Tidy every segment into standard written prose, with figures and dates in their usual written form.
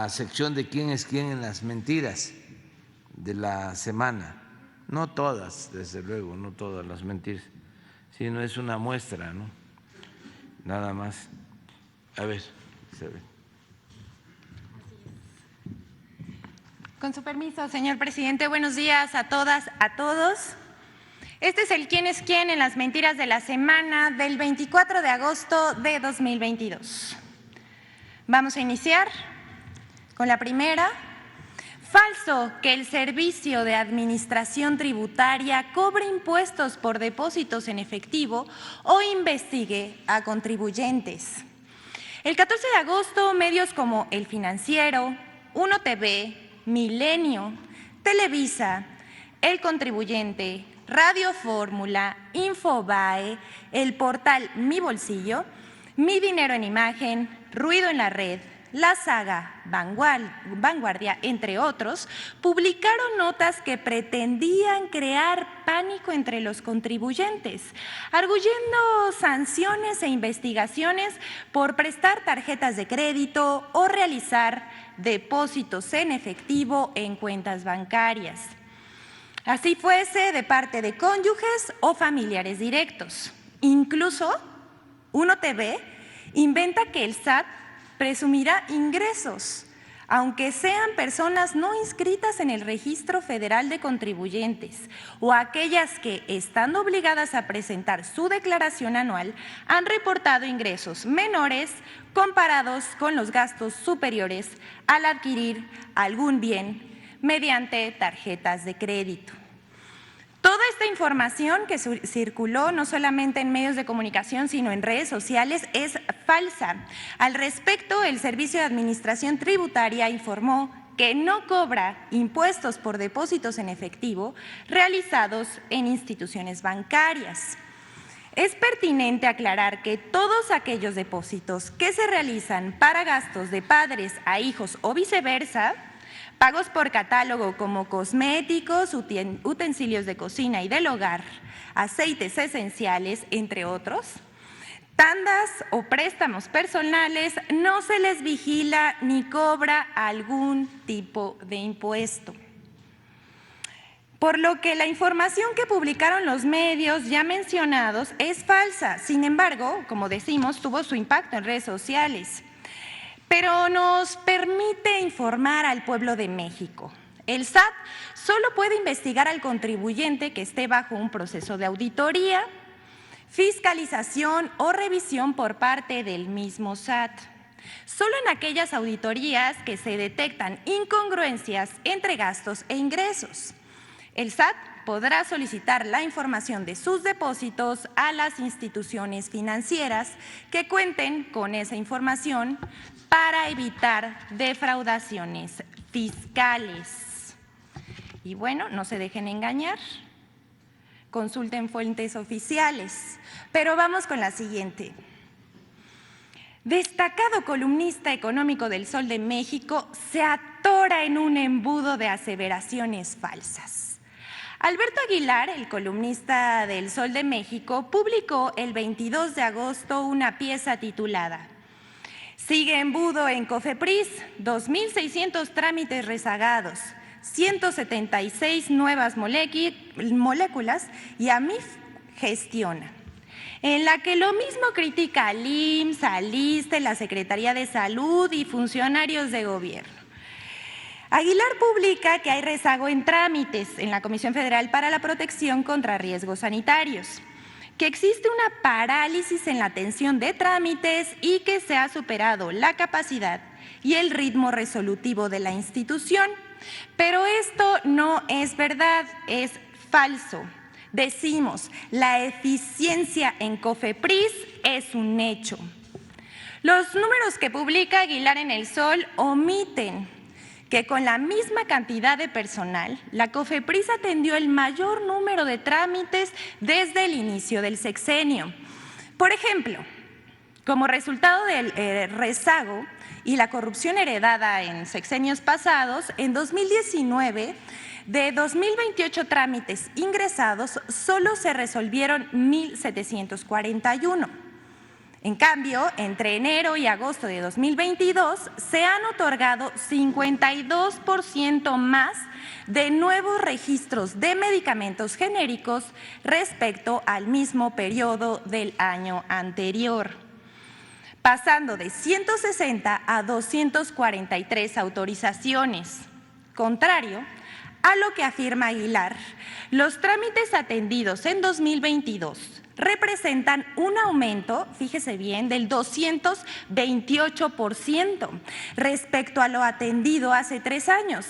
la sección de quién es quién en las mentiras de la semana. No todas, desde luego, no todas las mentiras, sino es una muestra, ¿no? Nada más. A ver, se ve. Con su permiso, señor presidente, buenos días a todas, a todos. Este es el quién es quién en las mentiras de la semana del 24 de agosto de 2022. Vamos a iniciar con la primera. Falso que el Servicio de Administración Tributaria cobre impuestos por depósitos en efectivo o investigue a contribuyentes. El 14 de agosto, medios como El Financiero, Uno TV, Milenio, Televisa, El Contribuyente, Radio Fórmula, Infobae, el portal Mi Bolsillo, Mi Dinero en Imagen, Ruido en la Red, La Saga, Vanguardia, entre otros, publicaron notas que pretendían crear pánico entre los contribuyentes, arguyendo sanciones e investigaciones por prestar tarjetas de crédito o realizar depósitos en efectivo en cuentas bancarias, así fuese de parte de cónyuges o familiares directos. Incluso, Uno TV inventa que el SAT presumirá ingresos, aunque sean personas no inscritas en el Registro Federal de Contribuyentes o aquellas que, estando obligadas a presentar su declaración anual, han reportado ingresos menores comparados con los gastos superiores al adquirir algún bien mediante tarjetas de crédito. Toda esta información que circuló no solamente en medios de comunicación, sino en redes sociales, es falsa. Al respecto, el Servicio de Administración Tributaria informó que no cobra impuestos por depósitos en efectivo realizados en instituciones bancarias. Es pertinente aclarar que todos aquellos depósitos que se realizan para gastos de padres a hijos o viceversa, pagos por catálogo como cosméticos, utensilios de cocina y del hogar, aceites esenciales, entre otros, tandas o préstamos personales, no se les vigila ni cobra algún tipo de impuesto. Por lo que la información que publicaron los medios ya mencionados es falsa. Sin embargo, como decimos, tuvo su impacto en redes sociales. Pero nos permite informar al pueblo de México. El SAT solo puede investigar al contribuyente que esté bajo un proceso de auditoría, fiscalización o revisión por parte del mismo SAT. Solo en aquellas auditorías que se detectan incongruencias entre gastos e ingresos. El SAT podrá solicitar la información de sus depósitos a las instituciones financieras que cuenten con esa información para evitar defraudaciones fiscales. Y bueno, no se dejen engañar, consulten fuentes oficiales. Pero vamos con la siguiente. Destacado columnista económico del Sol de México se atora en un embudo de aseveraciones falsas. Alberto Aguilar, el columnista del Sol de México, publicó el 22 de agosto una pieza titulada "Sigue embudo en Cofepris, 2.600 trámites rezagados, 176 nuevas moléculas y AMIF gestiona", en la que lo mismo critica al IMSS, al ISSSTE, la Secretaría de Salud y funcionarios de gobierno. Aguilar publica que hay rezago en trámites en la Comisión Federal para la Protección contra Riesgos Sanitarios, que existe una parálisis en la atención de trámites y que se ha superado la capacidad y el ritmo resolutivo de la institución. Pero esto no es verdad, es falso. Decimos, la eficiencia en Cofepris es un hecho. Los números que publica Aguilar en El Sol omiten que con la misma cantidad de personal, la Cofepris atendió el mayor número de trámites desde el inicio del sexenio. Por ejemplo, como resultado del rezago y la corrupción heredada en sexenios pasados, en 2019, de 2.028 trámites ingresados, solo se resolvieron 1.741. En cambio, entre enero y agosto de 2022 se han otorgado 52% más de nuevos registros de medicamentos genéricos respecto al mismo periodo del año anterior, pasando de 160 a 243 autorizaciones. Contrario a lo que afirma Aguilar, los trámites atendidos en 2022 representan un aumento, fíjese bien, del 228% respecto a lo atendido hace 3 años.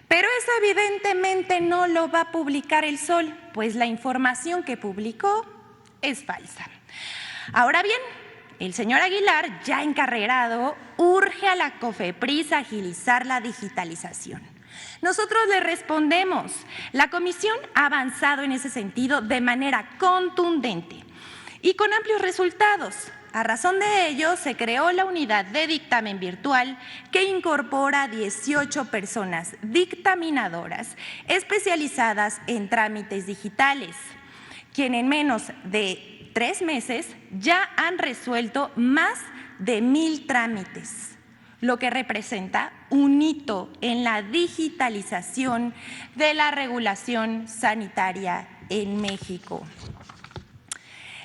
Pero eso evidentemente no lo va a publicar El Sol, pues la información que publicó es falsa. Ahora bien, el señor Aguilar, ya encarrerado, urge a la COFEPRIS a agilizar la digitalización. Nosotros le respondemos, la comisión ha avanzado en ese sentido de manera contundente y con amplios resultados. A razón de ello, se creó la unidad de dictamen virtual que incorpora 18 personas dictaminadoras especializadas en trámites digitales, quienes en menos de 3 meses ya han resuelto más de 1,000 trámites, lo que representa un hito en la digitalización de la regulación sanitaria en México.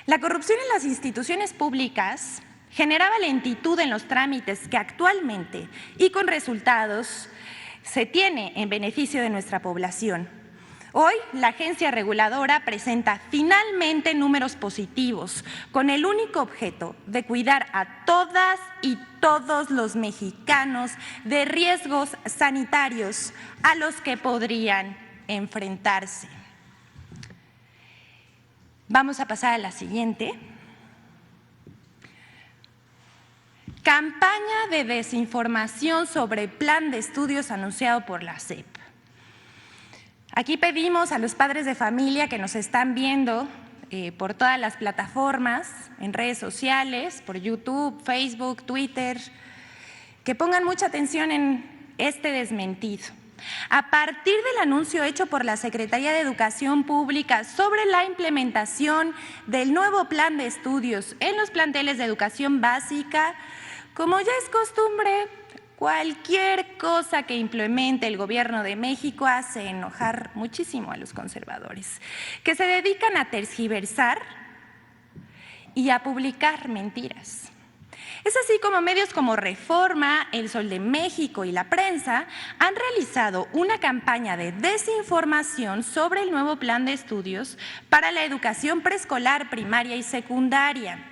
La corrupción en las instituciones públicas generaba lentitud en los trámites que actualmente y con resultados se tiene en beneficio de nuestra población. Hoy, la agencia reguladora presenta finalmente números positivos con el único objeto de cuidar a todas y todos los mexicanos de riesgos sanitarios a los que podrían enfrentarse. Vamos a pasar a la siguiente. Campaña de desinformación sobre el plan de estudios anunciado por la SEP. Aquí pedimos a los padres de familia que nos están viendo por todas las plataformas, en redes sociales, por YouTube, Facebook, Twitter, que pongan mucha atención en este desmentido. A partir del anuncio hecho por la Secretaría de Educación Pública sobre la implementación del nuevo plan de estudios en los planteles de educación básica, como ya es costumbre, cualquier cosa que implemente el Gobierno de México hace enojar muchísimo a los conservadores, que se dedican a tergiversar y a publicar mentiras. Es así como medios como Reforma, El Sol de México y La Prensa han realizado una campaña de desinformación sobre el nuevo plan de estudios para la educación preescolar, primaria y secundaria.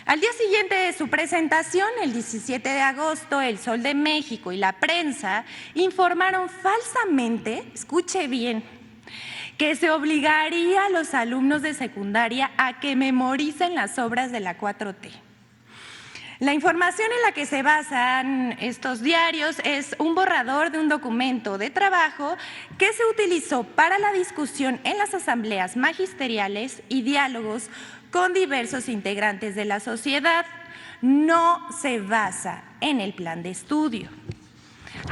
Al día siguiente de su presentación, el 17 de agosto, El Sol de México y La Prensa informaron falsamente, escuche bien, que se obligaría a los alumnos de secundaria a que memoricen las obras de la 4T. La información en la que se basan estos diarios es un borrador de un documento de trabajo que se utilizó para la discusión en las asambleas magisteriales y diálogos con diversos integrantes de la sociedad. No se basa en el plan de estudio.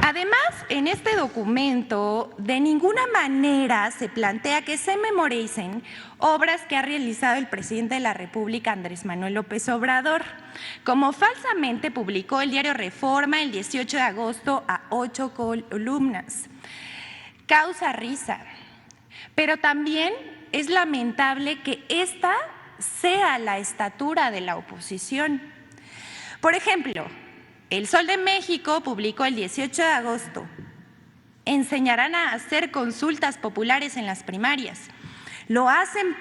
Además, en este documento de ninguna manera se plantea que se memoricen obras que ha realizado el presidente de la República, Andrés Manuel López Obrador, como falsamente publicó el diario Reforma el 18 de agosto a 8 columnas. Causa risa, pero también es lamentable que esta sea la estatura de la oposición. Por ejemplo, El Sol de México publicó el 18 de agosto, enseñarán a hacer consultas populares en las primarias. Lo hacen,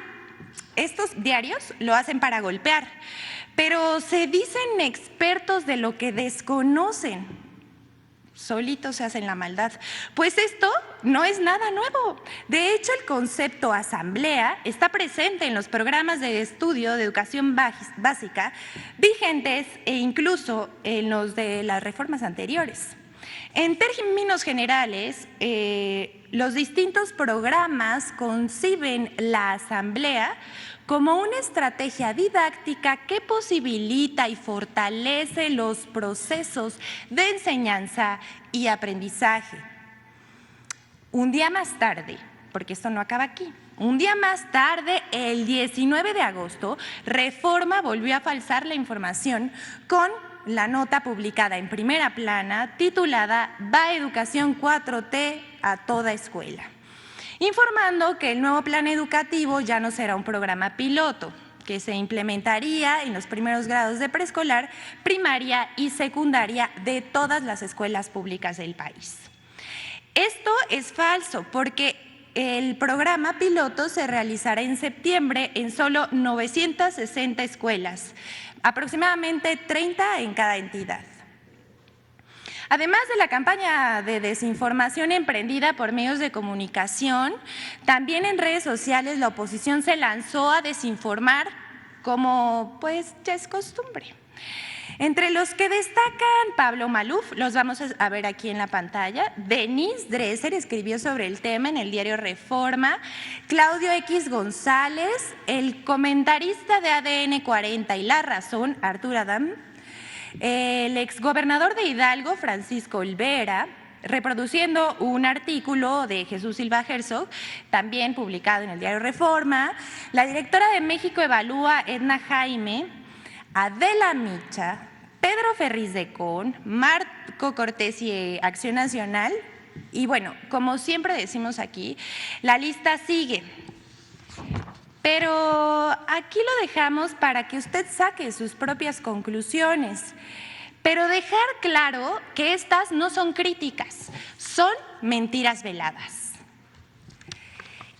estos diarios lo hacen para golpear, pero se dicen expertos de lo que desconocen. Solitos se hacen la maldad. Pues esto no es nada nuevo. De hecho, el concepto asamblea está presente en los programas de estudio de educación básica vigentes e incluso en los de las reformas anteriores. En términos generales, los distintos programas conciben la asamblea como una estrategia didáctica que posibilita y fortalece los procesos de enseñanza y aprendizaje. Un día más tarde, porque esto no acaba aquí. Un día más tarde, el 19 de agosto, Reforma volvió a falsar la información con la nota publicada en Primera Plana titulada "Va Educación 4T a toda escuela", informando que el nuevo plan educativo ya no será un programa piloto, que se implementaría en los primeros grados de preescolar, primaria y secundaria de todas las escuelas públicas del país. Esto es falso porque el programa piloto se realizará en septiembre en solo 960 escuelas, aproximadamente 30 en cada entidad. Además de la campaña de desinformación emprendida por medios de comunicación, también en redes sociales la oposición se lanzó a desinformar, como pues ya es costumbre. Entre los que destacan Pablo Maluf, los vamos a ver aquí en la pantalla. Denise Dresser escribió sobre el tema en el diario Reforma. Claudio X González, el comentarista de ADN 40 y La Razón, Arturo Adam. El exgobernador de Hidalgo, Francisco Olvera, reproduciendo un artículo de Jesús Silva Herzog, también publicado en el diario Reforma. La directora de México Evalúa, Edna Jaime, Adela Micha, Pedro Ferriz de Con, Marco Cortés y Acción Nacional. Y bueno, como siempre decimos aquí, la lista sigue. Pero aquí lo dejamos para que usted saque sus propias conclusiones. Pero dejar claro que estas no son críticas, son mentiras veladas.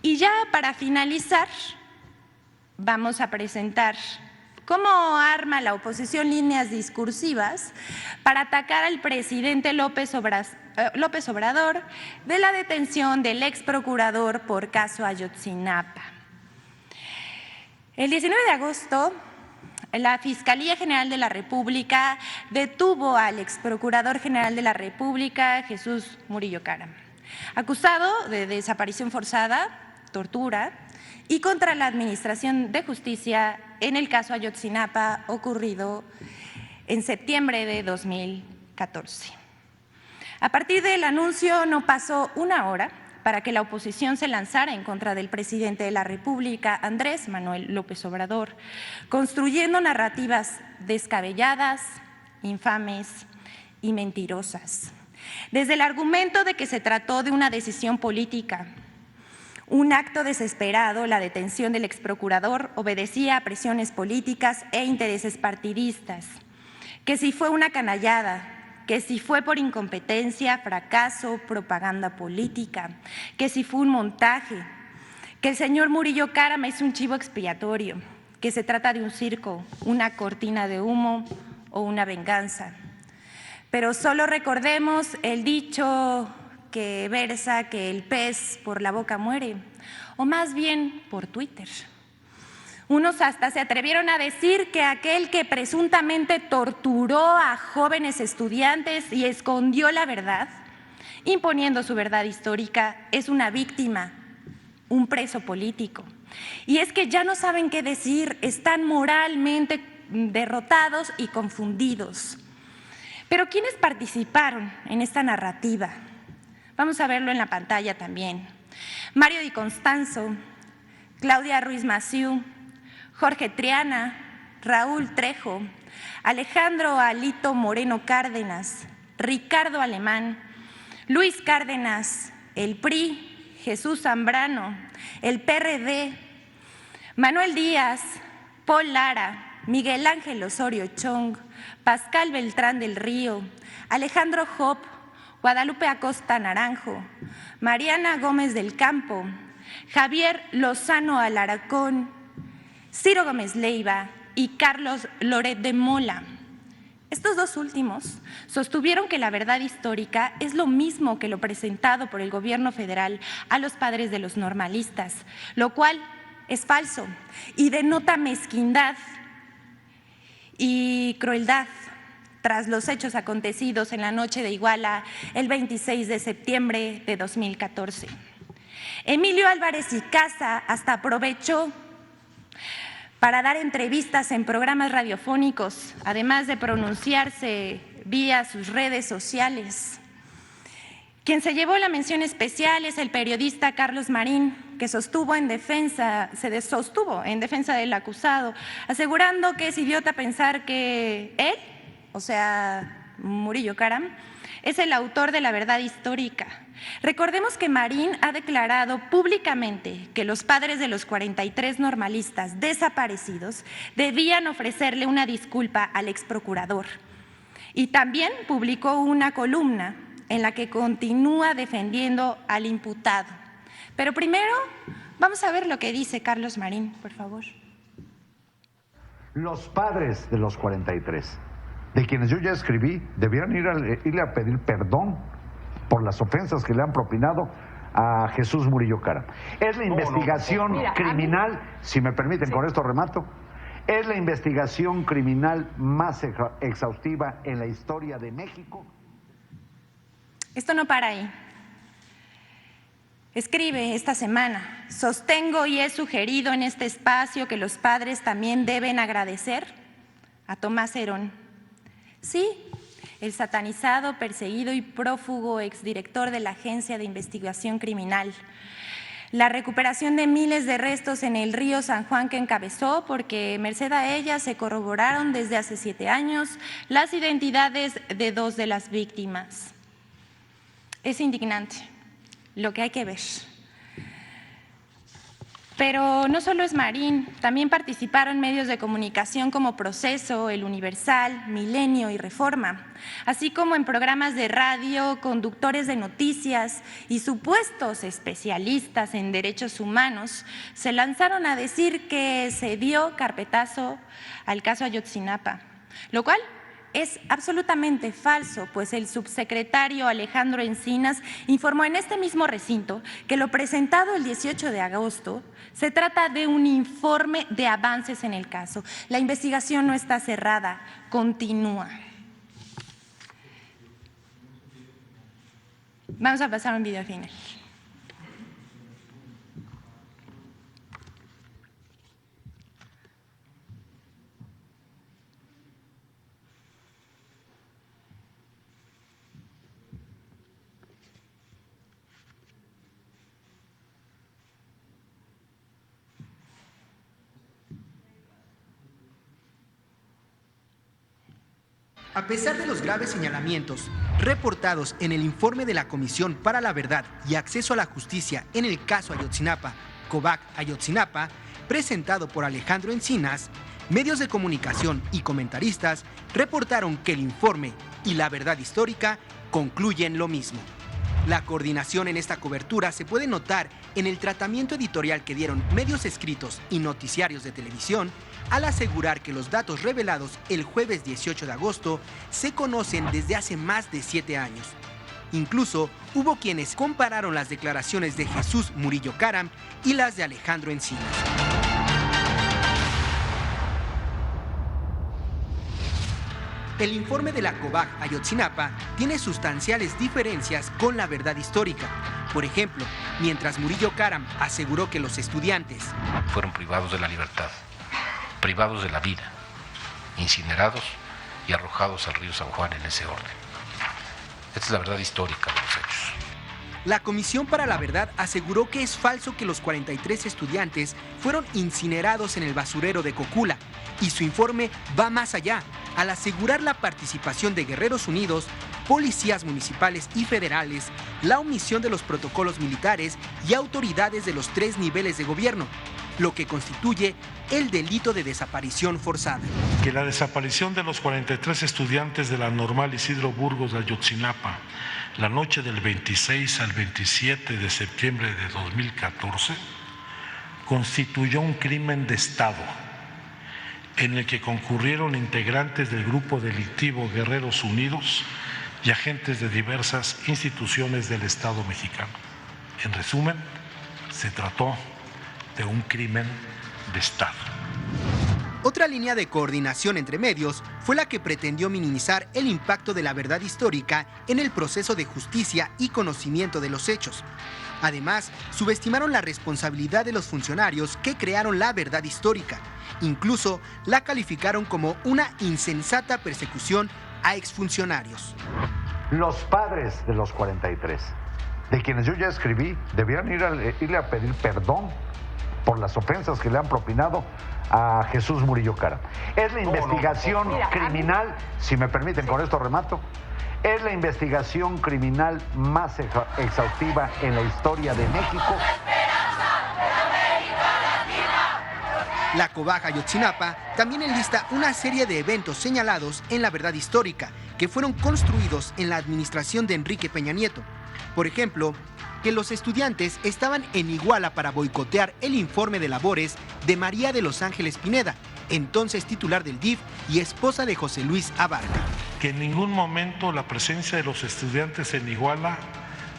Y ya para finalizar, vamos a presentar cómo arma la oposición líneas discursivas para atacar al presidente López Obrador de la detención del ex procurador por caso Ayotzinapa. El 19 de agosto, la Fiscalía General de la República detuvo al ex procurador general de la República, Jesús Murillo Caram, acusado de desaparición forzada, tortura y contra la Administración de Justicia en el caso Ayotzinapa ocurrido en septiembre de 2014. A partir del anuncio no pasó una hora para que la oposición se lanzara en contra del presidente de la República, Andrés Manuel López Obrador, construyendo narrativas descabelladas, infames y mentirosas. Desde el argumento de que se trató de una decisión política, un acto desesperado, la detención del exprocurador obedecía a presiones políticas e intereses partidistas, que si fue una canallada, que si fue por incompetencia, fracaso, propaganda política, que si fue un montaje, que el señor Murillo Caram es un chivo expiatorio, que se trata de un circo, una cortina de humo o una venganza. Pero solo recordemos el dicho que versa que el pez por la boca muere, o más bien por Twitter. Unos hasta se atrevieron a decir que aquel que presuntamente torturó a jóvenes estudiantes y escondió la verdad, imponiendo su verdad histórica, es una víctima, un preso político. Y es que ya no saben qué decir, están moralmente derrotados y confundidos. Pero ¿quiénes participaron en esta narrativa? Vamos a verlo en la pantalla también. Mario Di Constanzo, Claudia Ruiz Massieu, Jorge Triana, Raúl Trejo, Alejandro Alito Moreno Cárdenas, Ricardo Alemán, Luis Cárdenas, el PRI, Jesús Zambrano, el PRD, Manuel Díaz, Paul Lara, Miguel Ángel Osorio Chong, Pascal Beltrán del Río, Alejandro Job, Guadalupe Acosta Naranjo, Mariana Gómez del Campo, Javier Lozano Alarcón, Ciro Gómez Leiva y Carlos Loret de Mola. Estos dos últimos sostuvieron que la verdad histórica es lo mismo que lo presentado por el gobierno federal a los padres de los normalistas, lo cual es falso y denota mezquindad y crueldad tras los hechos acontecidos en la noche de Iguala el 26 de septiembre de 2014. Emilio Álvarez y Casa hasta aprovechó para dar entrevistas en programas radiofónicos, además de pronunciarse vía sus redes sociales. Quien se llevó la mención especial es el periodista Carlos Marín, que se sostuvo en defensa del acusado, asegurando que es idiota pensar que él, o sea, Murillo Karam, es el autor de la verdad histórica. Recordemos que Marín ha declarado públicamente que los padres de los 43 normalistas desaparecidos debían ofrecerle una disculpa al exprocurador. Y también publicó una columna en la que continúa defendiendo al imputado. Pero primero, vamos a ver lo que dice Carlos Marín, por favor. Los padres de los 43, de quienes yo ya escribí, debieran irle a pedir perdón por las ofensas que le han propinado a Jesús Murillo Karam. Es la investigación criminal, si me permiten, con esto remato, es la investigación criminal más exhaustiva en la historia de México. Esto no para ahí. Escribe esta semana: sostengo y he sugerido en este espacio que los padres también deben agradecer a Tomás Herón. Sí, el satanizado, perseguido y prófugo exdirector de la Agencia de Investigación Criminal. La recuperación de miles de restos en el río San Juan que encabezó, porque merced a ella se corroboraron desde hace 7 años las identidades de 2 de las víctimas. Es indignante lo que hay que ver. Pero no solo es Marín, también participaron medios de comunicación como Proceso, El Universal, Milenio y Reforma, así como en programas de radio, conductores de noticias y supuestos especialistas en derechos humanos se lanzaron a decir que se dio carpetazo al caso Ayotzinapa, lo cual es absolutamente falso, pues el subsecretario Alejandro Encinas informó en este mismo recinto que lo presentado el 18 de agosto se trata de un informe de avances en el caso. La investigación no está cerrada, continúa. Vamos a pasar a un video final. A pesar de los graves señalamientos reportados en el informe de la Comisión para la Verdad y Acceso a la Justicia en el caso Ayotzinapa, COVAC Ayotzinapa, presentado por Alejandro Encinas, medios de comunicación y comentaristas reportaron que el informe y la verdad histórica concluyen lo mismo. La coordinación en esta cobertura se puede notar en el tratamiento editorial que dieron medios escritos y noticiarios de televisión al asegurar que los datos revelados el jueves 18 de agosto se conocen desde hace más de 7 años. Incluso hubo quienes compararon las declaraciones de Jesús Murillo Karam y las de Alejandro Encinas. El informe de la COVAC Ayotzinapa tiene sustanciales diferencias con la verdad histórica. Por ejemplo, mientras Murillo Karam aseguró que los estudiantes fueron privados de la libertad, privados de la vida, incinerados y arrojados al río San Juan en ese orden. Esta es la verdad histórica de los hechos. La Comisión para la Verdad aseguró que es falso que los 43 estudiantes fueron incinerados en el basurero de Cocula, y su informe va más allá, al asegurar la participación de Guerreros Unidos, policías municipales y federales, la omisión de los protocolos militares y autoridades de los 3 niveles de gobierno, lo que constituye el delito de desaparición forzada. Que la desaparición de los 43 estudiantes de la Normal Isidro Burgos de Ayotzinapa, la noche del 26 al 27 de septiembre de 2014, constituyó un crimen de Estado en el que concurrieron integrantes del grupo delictivo Guerreros Unidos y agentes de diversas instituciones del Estado mexicano. En resumen, se trató de un crimen de Estado. Otra línea de coordinación entre medios fue la que pretendió minimizar el impacto de la verdad histórica en el proceso de justicia y conocimiento de los hechos. Además, subestimaron la responsabilidad de los funcionarios que crearon la verdad histórica. Incluso la calificaron como una insensata persecución a exfuncionarios. Los padres de los 43, de quienes yo ya escribí, debieran irle a pedir perdón por las ofensas que le han propinado a Jesús Murillo Caram. Es la investigación criminal, si me permiten, con esto remato, es la investigación criminal más exhaustiva en la historia de México. La COBAG Ayotzinapa también enlista una serie de eventos señalados en la verdad histórica que fueron construidos en la administración de Enrique Peña Nieto. Por ejemplo, que los estudiantes estaban en Iguala para boicotear el informe de labores de María de los Ángeles Pineda, entonces titular del DIF y esposa de José Luis Abarca. Que en ningún momento la presencia de los estudiantes en Iguala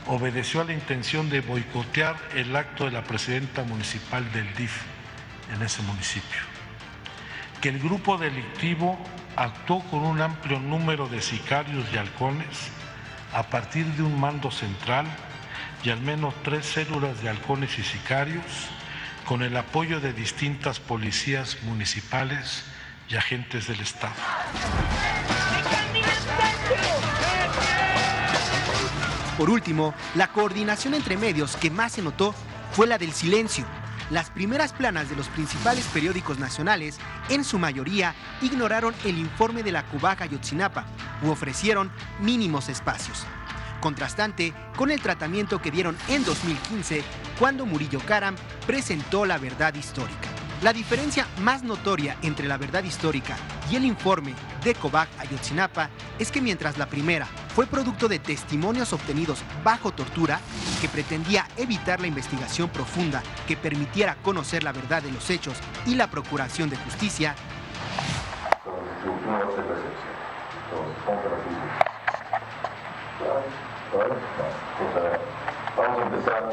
obedeció a la intención de boicotear el acto de la presidenta municipal del DIF en ese municipio. Que el grupo delictivo actuó con un amplio número de sicarios y halcones a partir de un mando central y al menos 3 células de halcones y sicarios con el apoyo de distintas policías municipales y agentes del Estado. Por último, la coordinación entre medios que más se notó fue la del silencio. Las primeras planas de los principales periódicos nacionales, en su mayoría, ignoraron el informe de la COBAG Ayotzinapa u ofrecieron mínimos espacios. Contrastante con el tratamiento que dieron en 2015 cuando Murillo Caram presentó la verdad histórica. La diferencia más notoria entre la verdad histórica y el informe de COBAG Ayotzinapa es que mientras la primera fue producto de testimonios obtenidos bajo tortura que pretendía evitar la investigación profunda que permitiera conocer la verdad de los hechos y la procuración de justicia, vamos a empezar.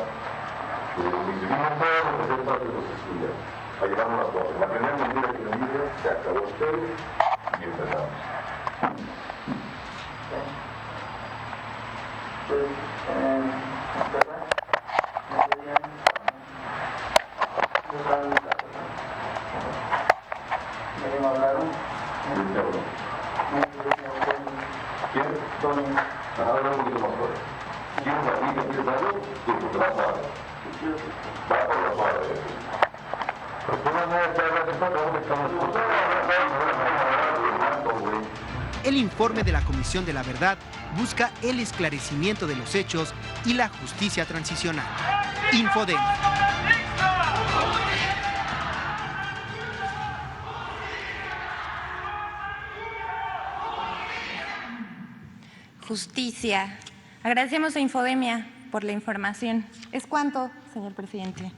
Ahí vamos las cosas. La primera mentira que me dice, se acabó usted y empezamos. ¿Quién? Habla un poquito más fuerte. ¿Quién es aquí que empieza algo? Sí, porque va suave. Va por la suave. El informe de la Comisión de la Verdad busca el esclarecimiento de los hechos y la justicia transicional. Infodem. Justicia. Agradecemos a Infodemia por la información. ¿Es cuánto, señor presidente?